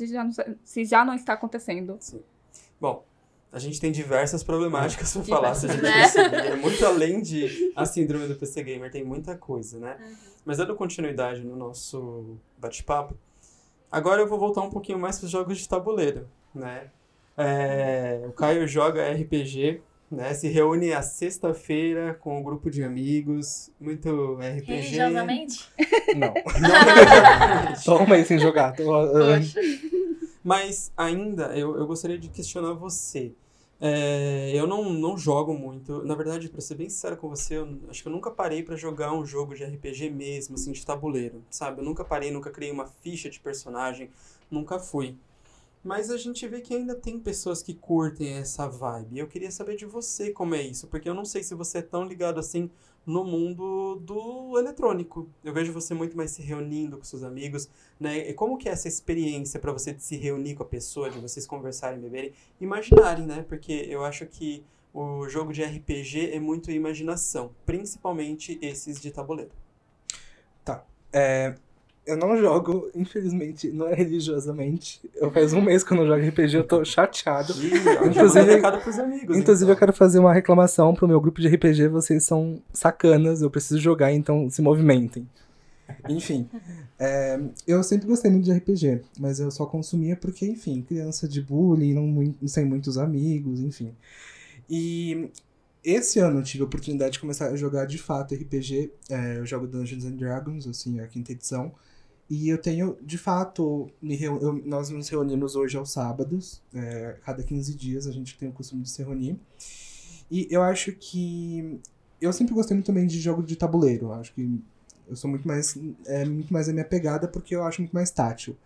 se já não está acontecendo. Sim. Bom, a gente tem diversas problemáticas para falar, se a gente conseguir. É muito além de a síndrome do PC Gamer, tem muita coisa, né? Mas dando continuidade no nosso bate-papo, agora eu vou voltar um pouquinho mais para os jogos de tabuleiro, né? O Caio joga RPG, né? Se reúne à sexta-feira com um grupo de amigos, muito RPG. Religiosamente? Não. Tô um mês sem jogar. Poxa. Mas ainda, eu gostaria de questionar você. Eu não jogo muito. Na verdade, pra ser bem sincero com você, eu acho que eu nunca parei pra jogar um jogo de RPG mesmo, assim, de tabuleiro, sabe? Eu nunca parei, nunca criei uma ficha de personagem, nunca fui. Mas a gente vê que ainda tem pessoas que curtem essa vibe. Eu queria saber de você como é isso, porque eu não sei se você é tão ligado assim no mundo do eletrônico. Eu vejo você muito mais se reunindo com seus amigos, né? E como que é essa experiência para você de se reunir com a pessoa, de vocês conversarem, beberem, imaginarem, né? Porque eu acho que o jogo de RPG é muito imaginação, principalmente esses de tabuleiro. Tá. Eu não jogo, infelizmente, não é religiosamente. Faz um mês que eu não jogo RPG, eu tô chateado. Inclusive, eu quero fazer uma reclamação pro meu grupo de RPG. Vocês são sacanas, eu preciso jogar, então se movimentem. Enfim, eu sempre gostei muito de RPG, mas eu só consumia porque, enfim, criança de bullying, não sem muitos amigos, enfim. E esse ano eu tive a oportunidade de começar a jogar de fato RPG. Eu jogo Dungeons and Dragons, assim, a 5ª edição. E eu tenho, de fato, nós nos reunimos hoje aos sábados. Cada 15 dias a gente tem o costume de se reunir. E eu acho que... Eu sempre gostei muito também de jogo de tabuleiro. Eu acho que eu sou muito mais a minha pegada porque eu acho muito mais tátil.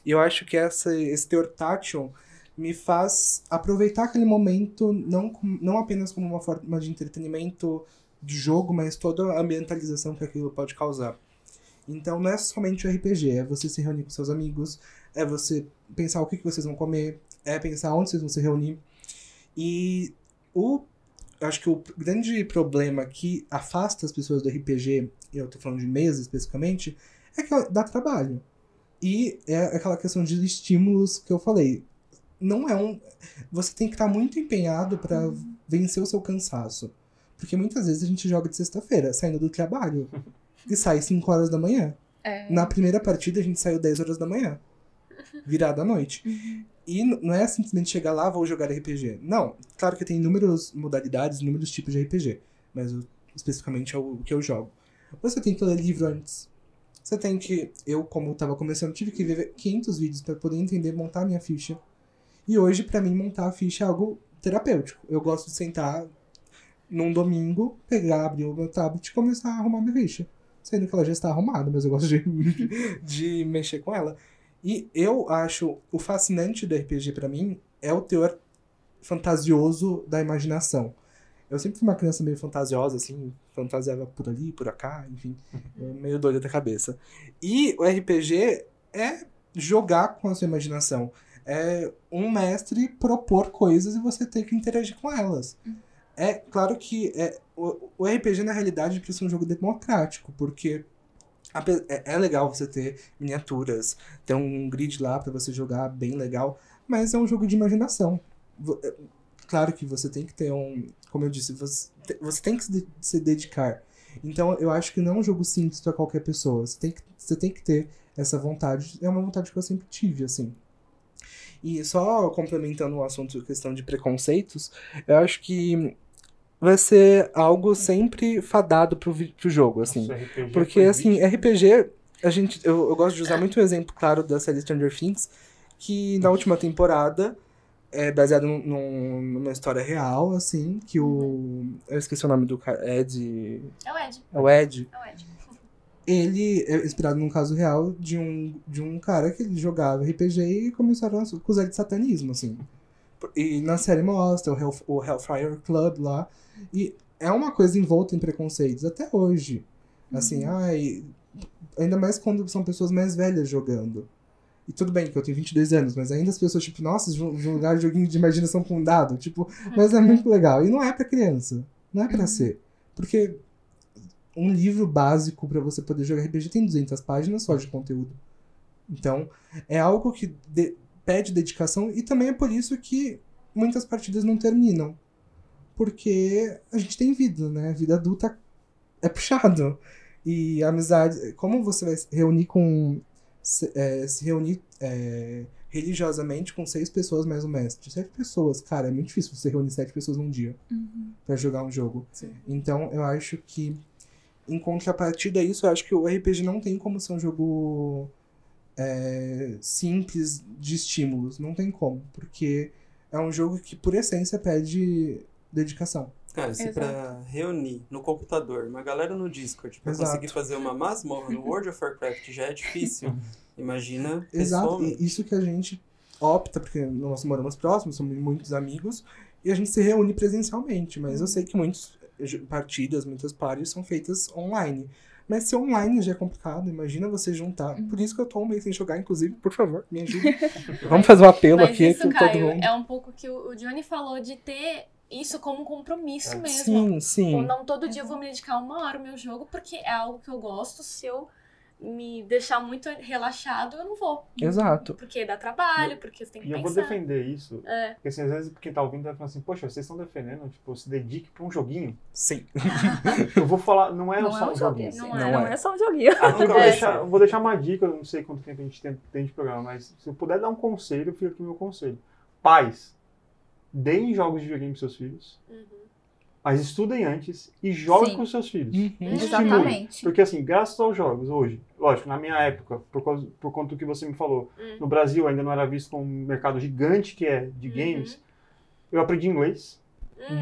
E eu acho que esse teor tátil me faz aproveitar aquele momento não apenas como uma forma de entretenimento de jogo, mas toda a ambientalização que aquilo pode causar. Então não é somente o RPG, é você se reunir com seus amigos, é você pensar o que vocês vão comer, é pensar onde vocês vão se reunir. E eu acho que o grande problema que afasta as pessoas do RPG, eu tô falando de mesa especificamente, é que dá trabalho. E é aquela questão de estímulos que eu falei. Você tem que estar muito empenhado para vencer o seu cansaço. Porque muitas vezes a gente joga de sexta-feira, saindo do trabalho, e sai 5 horas da manhã. Na primeira partida a gente saiu 10 horas da manhã, virada à noite. E não é simplesmente chegar lá, vou jogar RPG. Não, claro que tem inúmeras modalidades, inúmeros tipos de RPG, mas especificamente é o que eu jogo. Você tem que ler livro antes. Você tem que... Eu, como estava começando, tive que ver 500 vídeos para poder entender, montar a minha ficha. E hoje, para mim, montar a ficha é algo terapêutico. Eu gosto de sentar num domingo, abrir o meu tablet e começar a arrumar minha ficha. Sendo que ela já está arrumada, mas eu gosto de mexer com ela. E eu acho o fascinante do RPG pra mim é o teor fantasioso da imaginação. Eu sempre fui uma criança meio fantasiosa, assim, fantasiava por ali, por cá, enfim, meio doida da cabeça. E o RPG é jogar com a sua imaginação. É um mestre propor coisas e você ter que interagir com elas. É claro que o RPG, na realidade, precisa ser um jogo democrático, porque é legal você ter miniaturas, ter um grid lá pra você jogar bem legal, mas é um jogo de imaginação. Claro que você tem que ter como eu disse, você tem que se dedicar. Então, eu acho que não é um jogo simples pra qualquer pessoa. Você tem que ter essa vontade. É uma vontade que eu sempre tive, assim. E só complementando o assunto, questão de preconceitos, eu acho que vai ser algo sempre fadado pro jogo, assim. Nossa, RPG porque, assim, RPG Eu gosto de usar muito o exemplo, claro, da série Stranger Things, que na última temporada é baseado numa história real, assim, que o... Eu esqueci o nome do cara, Ed... É o Ed. É o Ed. É o Ed. Ele é inspirado num caso real de um cara que ele jogava RPG e começaram a acusar de satanismo, assim. E na série mostra o Hellfire Club lá. E é uma coisa envolta em preconceitos até hoje. Assim, ainda mais quando são pessoas mais velhas jogando. E tudo bem que eu tenho 22 anos, mas ainda as pessoas, tipo, nossa, jogar joguinho de imaginação com dado. Tipo, mas é muito legal. E não é pra criança. Não é pra ser. Porque um livro básico pra você poder jogar RPG tem 200 páginas só de conteúdo. Então, é algo que pede dedicação e também é por isso que muitas partidas não terminam. Porque a gente tem vida, né? A vida adulta é puxado. E a amizade... Como você vai se reunir com... se reunir religiosamente com 6 pessoas mais o mestre? 7 pessoas, cara, é muito difícil você reunir 7 pessoas num dia pra jogar um jogo. Sim. Então, eu acho que em contrapartida a isso, eu acho que o RPG não tem como ser um jogo simples de estímulos. Não tem como. Porque é um jogo que, por essência, pede dedicação. Cara, se pra reunir no computador uma galera no Discord pra Exato. conseguir fazer uma masmorra no World of Warcraft já é difícil, imagina Exato, pessoalmente. e isso que a gente opta, porque nós moramos próximos, somos muitos amigos, e a gente se reúne presencialmente, mas eu sei que muitas partidas, muitas parties são feitas online. Mas se online já é complicado, imagina você juntar. Por isso que eu tô um mês sem jogar, inclusive, por favor, me ajude. Vamos fazer um apelo Mas aqui isso, com Caio, todo mundo. é um pouco que o Johnny falou de ter isso como compromisso mesmo. Sim, sim. Ou não todo dia eu vou me dedicar 1 hora ao meu jogo, porque é algo que eu gosto. Se eu me deixar muito relaxado, eu não vou. Exato. Porque dá trabalho, porque você tem que E eu pensar. vou defender isso, É. porque assim, às vezes quem tá ouvindo vai falar assim, poxa, vocês estão defendendo, tipo, se dedique pra um joguinho. Sim. Eu vou falar, não é Não só é um joguinho. joguinho. Não Não é só um joguinho. Aqui É. eu vou deixar uma dica, eu não sei quanto tempo a gente tem de programa, mas se eu puder dar um conselho, fica aqui o meu conselho. Pais, deem jogos de videogame pros seus filhos, mas estudem antes e joguem Sim. com os seus filhos. Uhum. Estimulem. Exatamente. Porque assim, graças aos jogos hoje, lógico, na minha época, por conta do que você me falou, no Brasil ainda não era visto como um mercado gigante que é de games, eu aprendi inglês,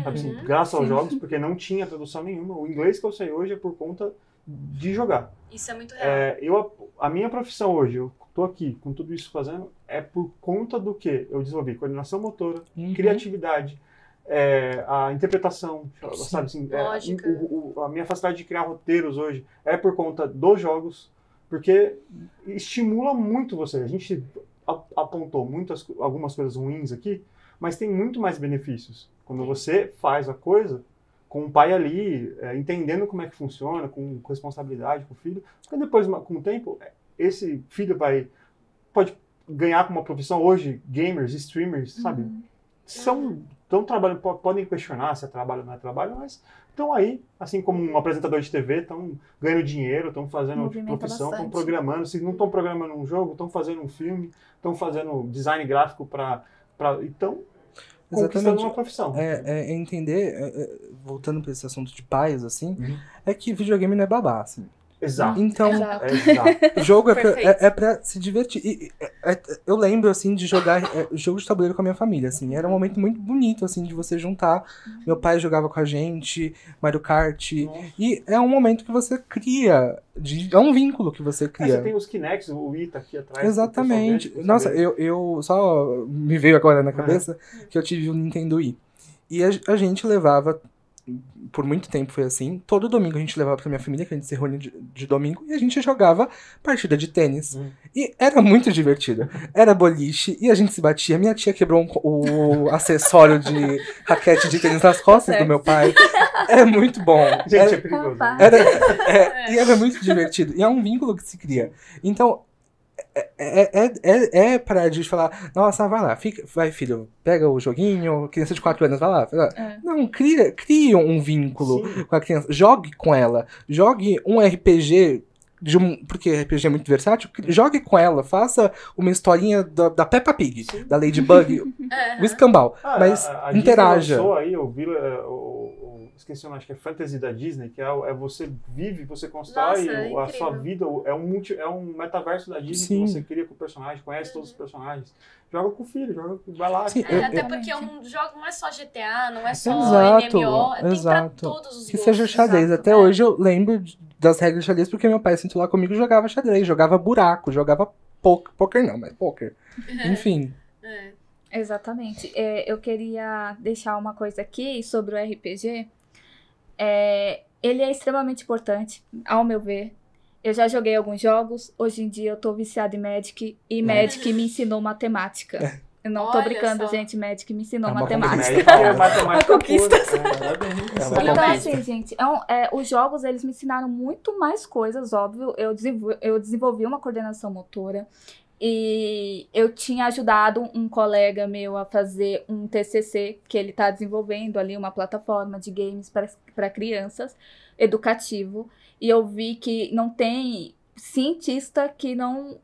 sabe assim, graças aos Sim. jogos, porque não tinha tradução nenhuma. O inglês que eu sei hoje é por conta de jogar. Isso é muito real. A minha profissão hoje, eu tô aqui com tudo isso fazendo, é por conta do que eu desenvolvi coordenação motora, criatividade, a interpretação, sabe assim, Lógica. a minha facilidade de criar roteiros hoje é por conta dos jogos, porque estimula muito você. A gente apontou algumas coisas ruins aqui, mas tem muito mais benefícios. Quando você faz a coisa com o pai ali, entendendo como é que funciona, com responsabilidade com o filho, porque depois, com o tempo, esse filho pode ganhar como uma profissão hoje, gamers, streamers, sabe? Estão trabalhando, podem questionar se é trabalho ou não é trabalho, mas estão aí, assim como um apresentador de TV, estão ganhando dinheiro, estão fazendo Movimenta profissão, estão bastante. programando. Se não estão programando um jogo, estão fazendo um filme, estão fazendo design gráfico então, conquistando uma profissão. É entender, voltando para esse assunto de pais, assim, é que videogame não é babá, assim. Exato. Então, Exato. Exato. o jogo Perfeito. é pra se divertir. Eu lembro, assim, de jogar jogo de tabuleiro com a minha família, assim. Era um momento muito bonito, assim, de você juntar. Meu pai jogava com a gente, Mario Kart. E é um momento que você cria. É um vínculo que você cria. Você tem os Kinects, o Wii tá aqui atrás. Exatamente. pro pessoal ver, Nossa, saber. eu só me veio agora na cabeça que eu tive um Nintendo Wii. E a gente levava, por muito tempo foi assim, todo domingo a gente levava pra minha família, que a gente se reunia de domingo, e a gente jogava partida de tênis. E era muito divertido. Era boliche, e a gente se batia. Minha tia quebrou o acessório de raquete de tênis nas costas do meu pai. Era muito bom. Gente, é perigoso. Rapaz. E era muito divertido. E é um vínculo que se cria. Então, pra gente falar, nossa, vai lá, vai filho, pega o joguinho, criança de 4 anos, vai lá. Não, cria um vínculo com a criança, jogue com ela, jogue um RPG, porque RPG é muito versátil, jogue com ela, faça uma historinha da Peppa Pig, da Ladybug, o escambau, mas A Disney interaja. lançou aí o esqueci o nome, acho que é Fantasy da Disney, que é você vive, você constrói Nossa, a sua vida, é um metaverso da Disney Sim. que você cria com o personagem, conhece todos os personagens. Joga com o filho, vai lá. Sim, Até porque um jogo não é só GTA, não é só Exato, MMO, tem pra exato. todos os Que gostos. seja xadrez. Exato. Até hoje eu lembro das regras de xadrez porque meu pai sentou lá comigo e jogava xadrez, jogava buraco, jogava poker não, mas poker. Enfim. É. Exatamente. Eu queria deixar uma coisa aqui sobre o RPG. Ele é extremamente importante, ao meu ver. Eu já joguei alguns jogos, hoje em dia eu tô viciada em Magic, e Magic me ensinou matemática. Eu não tô Olha brincando, só. gente, Magic me ensinou É uma matemática. Magic é matemática A conquista. pura, né? Parabéns. É uma Então, conquista. assim, gente, os jogos, eles me ensinaram muito mais coisas, óbvio. Eu desenvolvi uma coordenação motora e eu tinha ajudado um colega meu a fazer um TCC, que ele está desenvolvendo ali uma plataforma de games para crianças, educativo. E eu vi que não tem cientista que não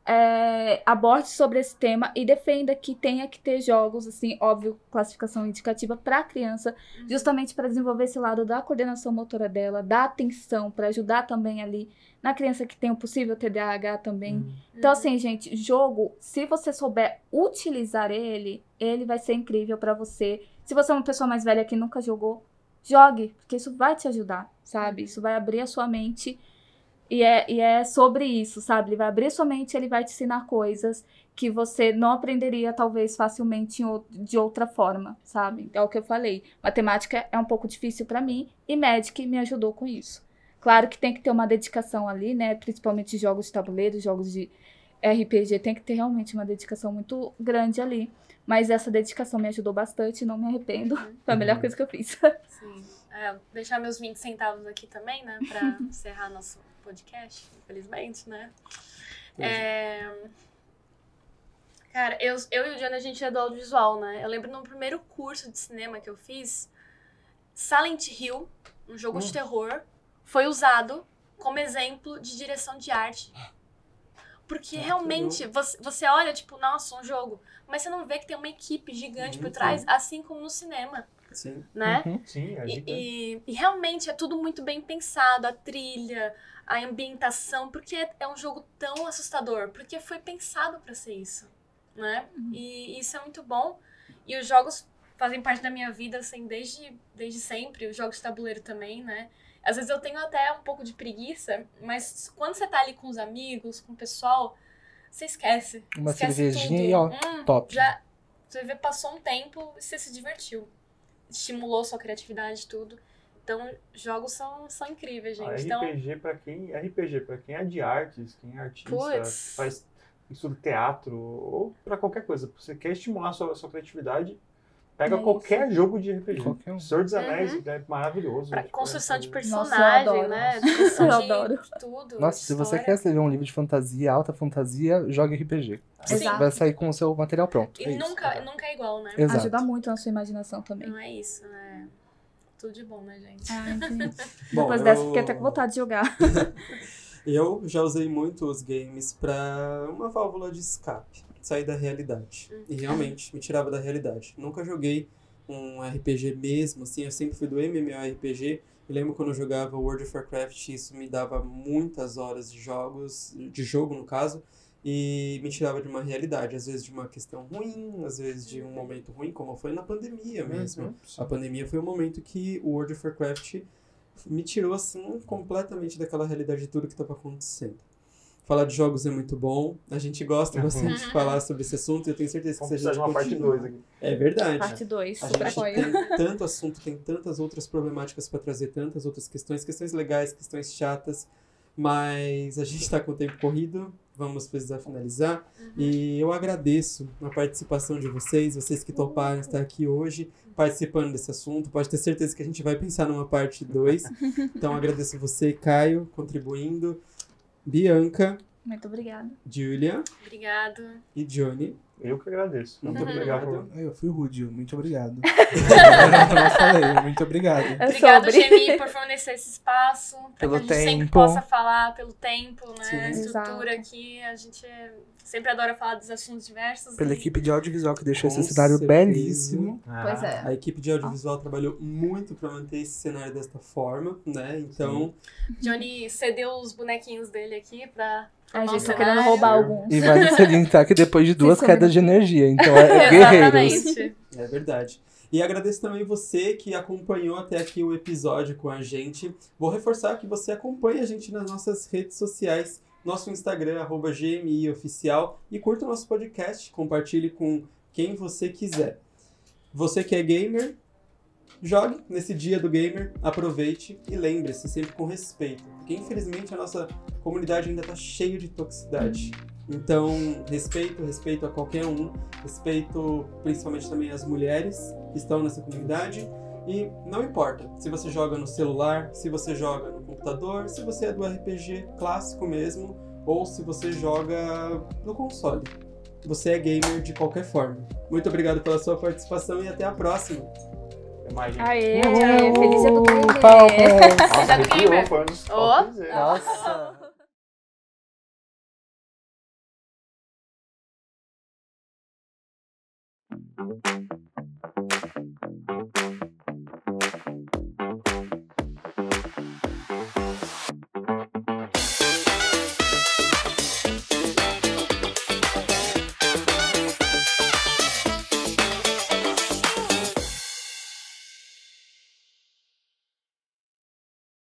aborde sobre esse tema e defenda que tenha que ter jogos, assim, óbvio, classificação indicativa para criança, justamente para desenvolver esse lado da coordenação motora dela, da atenção, para ajudar também ali na criança que tem o possível TDAH também. Então, assim, gente, jogo, se você souber utilizar ele vai ser incrível para você. Se você é uma pessoa mais velha que nunca jogou, jogue, porque isso vai te ajudar, sabe? Isso vai abrir a sua mente. E é sobre isso, sabe? Ele vai abrir sua mente, ele vai te ensinar coisas que você não aprenderia, talvez, facilmente de outra forma, sabe? É o que eu falei. Matemática é um pouco difícil pra mim e Magic me ajudou com isso. Claro que tem que ter uma dedicação ali, né? Principalmente jogos de tabuleiro, jogos de RPG, tem que ter realmente uma dedicação muito grande ali. Mas essa dedicação me ajudou bastante, não me arrependo. Foi a melhor coisa que eu fiz. Sim. Deixar meus 20 centavos aqui também, né? Pra encerrar nosso podcast, infelizmente, né? Cara, eu e o Johnny, a gente é do audiovisual, né? Eu lembro no primeiro curso de cinema que eu fiz, Silent Hill, um jogo de terror, foi usado como exemplo de direção de arte. Porque realmente, você olha, tipo, nossa, um jogo, mas você não vê que tem uma equipe gigante por trás, assim como no cinema. Sim. Né? Sim, é E realmente é tudo muito bem pensado, a trilha, a ambientação, porque é um jogo tão assustador, porque foi pensado pra ser isso, né? E isso é muito bom. E os jogos fazem parte da minha vida, assim, desde sempre, os jogos de tabuleiro também, né? Às vezes eu tenho até um pouco de preguiça, mas quando você tá ali com os amigos, com o pessoal, você esquece. Uma esquece cervejinha tudo. e ó, top. Já, você vê, passou um tempo e você se divertiu. Estimulou sua criatividade e tudo. Então, jogos são incríveis, gente. RPG pra quem é de artes, quem é artista, Puts. faz estuda teatro, ou pra qualquer coisa. Você quer estimular a sua criatividade, pega qualquer jogo de RPG. Qualquer um. Senhor dos Anéis é maravilhoso. Pra Tipo, construção de é- personagem, Nossa, eu adoro. né? Descrição Eu de adoro. tudo. Nossa, se você história. quer escrever um livro de fantasia, alta fantasia, jogue RPG. Você Exato. vai sair com o seu material pronto. E É isso. nunca é igual, né? Exato. Ajuda muito na sua imaginação também. Não é isso, né? Tudo de bom, né, gente? Ai, gente. Bom, Depois dessa, fiquei até com vontade de jogar. Eu já usei muito os games pra uma válvula de escape, sair da realidade. E realmente me tirava da realidade. Nunca joguei um RPG mesmo, assim, eu sempre fui do MMORPG. Eu lembro quando eu jogava World of Warcraft, isso me dava muitas horas de jogo no caso, e me tirava de uma realidade, às vezes de uma questão ruim, às vezes de um momento ruim, como foi na pandemia mesmo. A pandemia foi um momento que o World of Warcraft me tirou, assim, completamente daquela realidade de tudo que estava acontecendo. Falar de jogos é muito bom. A gente gosta bastante de falar sobre esse assunto e eu tenho certeza que Vamos se a precisar gente de uma parte continua- 2 aqui. É verdade. Parte 2, A super gente apoio. tem tanto assunto, tem tantas outras problemáticas para trazer, tantas outras questões legais, questões chatas, mas a gente está com o tempo corrido, vamos precisar finalizar. E eu agradeço a participação de vocês que toparam estar aqui hoje, participando desse assunto. Pode ter certeza que a gente vai pensar numa parte 2. Então agradeço você, Caio, contribuindo, Bianca, Muito obrigada. Julia Obrigado. e Johnny. Eu que agradeço. Muito Uhum. obrigado. Eu fui rude, muito obrigado. Eu não falei, muito obrigado. É Obrigada, sobre. Gemi, por fornecer esse espaço. Pra Pelo que a gente sempre tempo. possa falar, pelo tempo, né? Sim. A estrutura Exato. aqui. A gente sempre adora falar dos assuntos diversos. Pela e- equipe de audiovisual que deixou Com esse cenário certeza. belíssimo. Pois é. A equipe de audiovisual trabalhou muito para manter esse cenário desta forma, né? Então, Johnny cedeu os bonequinhos dele aqui pra. A gente nosso tá querendo cenário. roubar alguns. E vale salientar que depois de 2 Sim, quedas de energia. Então é guerreiros. Exatamente. é verdade. E agradeço também você que acompanhou até aqui o episódio com a gente. Vou reforçar que você acompanha a gente nas nossas redes sociais, nosso Instagram, @GMIOficial, e curta o nosso podcast, compartilhe com quem você quiser. Você que é gamer, jogue nesse dia do gamer, aproveite e lembre-se sempre com respeito, porque infelizmente a nossa comunidade ainda está cheia de toxicidade. Então, respeito a qualquer um, respeito principalmente também as mulheres que estão nessa comunidade, e não importa se você joga no celular, se você joga no computador, se você é do RPG clássico mesmo, ou se você joga no console. Você é gamer de qualquer forma. Muito obrigado pela sua participação e até a próxima! Até mais, gente. Aê, feliz dia do gamer. Palmas. Nossa, Já arrepiou, gamer. foi um dos Ó. tops, é. Nossa.